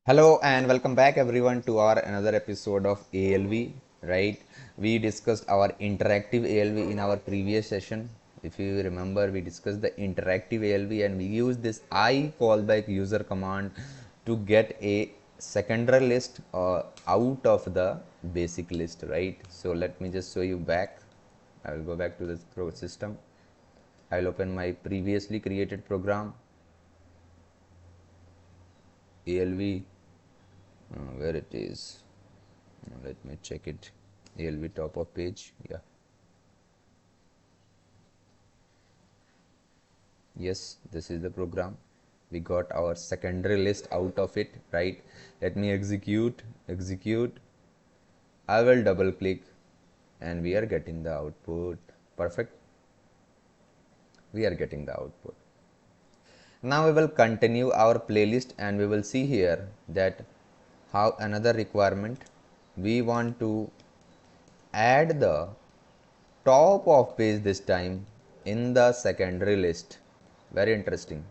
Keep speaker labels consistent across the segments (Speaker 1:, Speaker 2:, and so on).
Speaker 1: Hello and welcome back everyone to our another episode of ALV, right? We discussed our interactive ALV in our previous session. If you remember, we discussed the interactive ALV and we used this I callback user command to get a secondary list out of the basic list, right? So let me just show you back. I will go back to this system. I will open my previously created program ALV. Where it is, let me check it. ALV top of page, yeah, yes, this is the program. We got our secondary list out of it, right? Let me execute. I will double click and we are getting the output. Perfect, we are getting the output. Now we will continue our playlist and we will see here that how another requirement we want to add the top of page this time in the secondary list. Very interesting.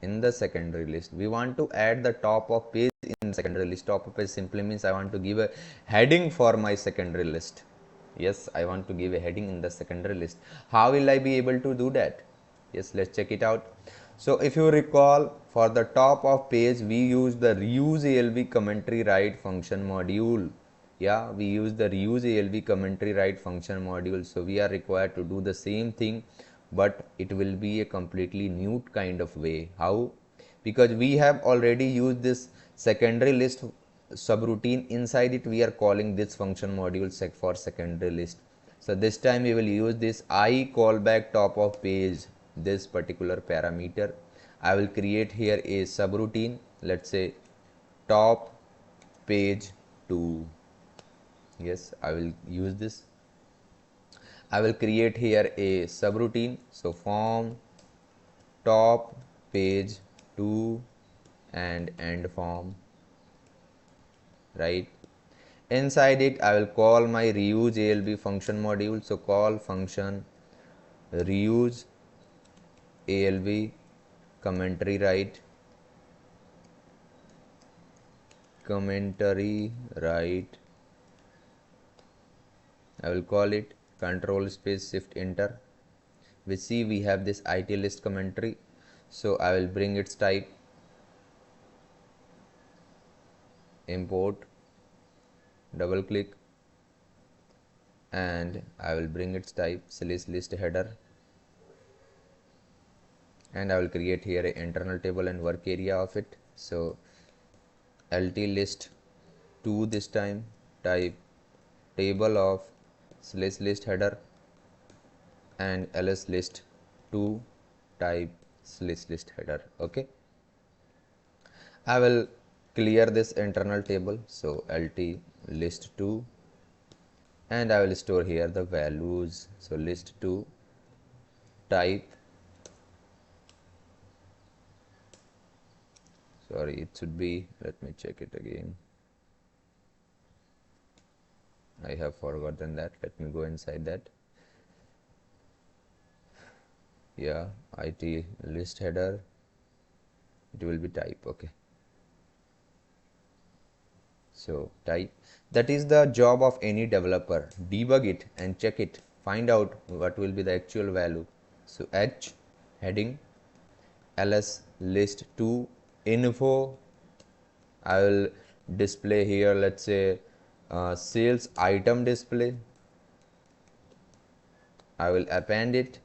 Speaker 1: In the secondary list, we want to add the top of page in secondary list. Top of page simply means I want to give a heading for my secondary list. Yes, I want to give a heading in the secondary list. How will I be able to do that? Yes, let's check it out. So if you recall, for the top of page we use the reuse ALV commentary write function module. Yeah, we use the reuse ALV commentary write function module. So we are required to do the same thing, but it will be a completely new kind of way. How? Because we have already used this secondary list subroutine. Inside it we are calling this function module for secondary list. So this time we will use this I callback top of page, this particular parameter. I will create here a subroutine, let's say top page 2. Yes, I will use this. I will create here a subroutine. So form top page 2 and end form, right? Inside it I will call my reuse ALV function module. So call function reuse ALV commentary write I will call it control space shift enter. We see we have this IT list commentary, so I will bring its type import, double click, and I will bring its type slash list header, and I will create here an internal table and work area of it. So LT list 2 this time, type table of slash list header, and ls list 2 type slash list header. Okay, I will clear this internal table. So LT list 2, and I will store here the values. So list 2 type, sorry, it should be, let me check it again. I have forgotten that. Let me go inside that. Yeah, IT list header, it will be type. Okay, so type, that is the job of any developer. Debug it and check it, find out what will be the actual value. So H heading, ls list 2 info, I will display here, let's say sales item display. I will append it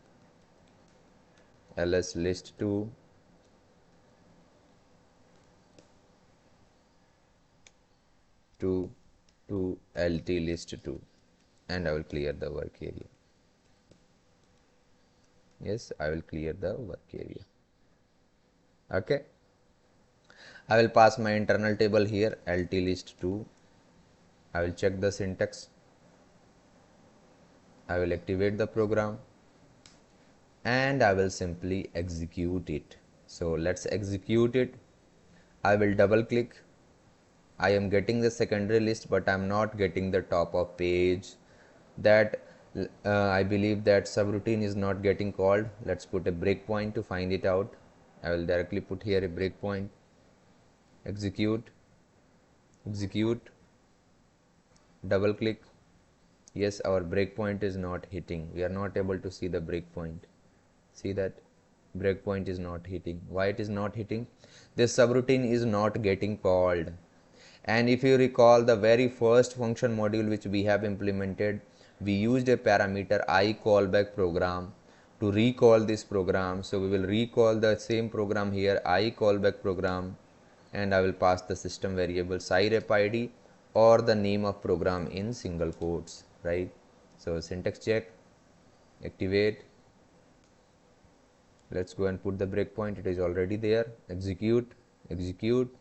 Speaker 1: ls list 2 to LT list 2, and I will clear the work area. Yes, I will clear the work area. Okay, I will pass my internal table here LT list 2. I will check the syntax. I will activate the program and I will simply execute it. So let's execute it. I will double click. I am getting the secondary list, but I am not getting the top of page. That I believe that subroutine is not getting called. Let's put a breakpoint to find it out. I will directly put here a breakpoint. execute, execute, double click. Yes, our breakpoint is not hitting. We are not able to see the breakpoint. See that breakpoint is not hitting. Why it is not hitting? This subroutine is not getting called. And if you recall the very first function module which we have implemented, we used a parameter I callback program to recall this program. So we will recall the same program here, I callback program, and I will pass the system variable SIREP ID or the name of program in single quotes, right? So syntax check, activate. Let's go and put the breakpoint. It is already there. Execute, execute.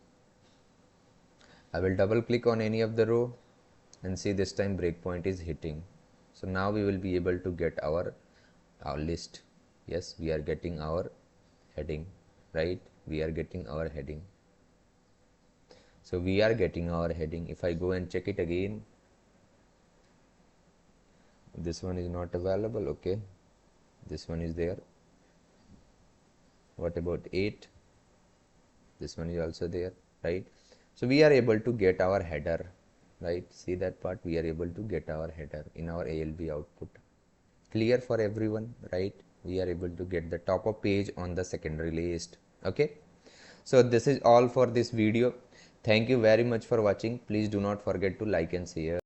Speaker 1: I will double click on any of the row and see this time breakpoint is hitting. So now we will be able to get our list. Yes, we are getting our heading, right? We are getting our heading. So we are getting our heading. If I go and check it again, this one is not available. Okay, this one is there. What about 8? This one is also there, right? So we are able to get our header, right? See that part? We are able to get our header in our ALV output. Clear for everyone, right? We are able to get the top of page on the secondary list. Okay, so this is all for this video. Thank you very much for watching. Please do not forget to like and share.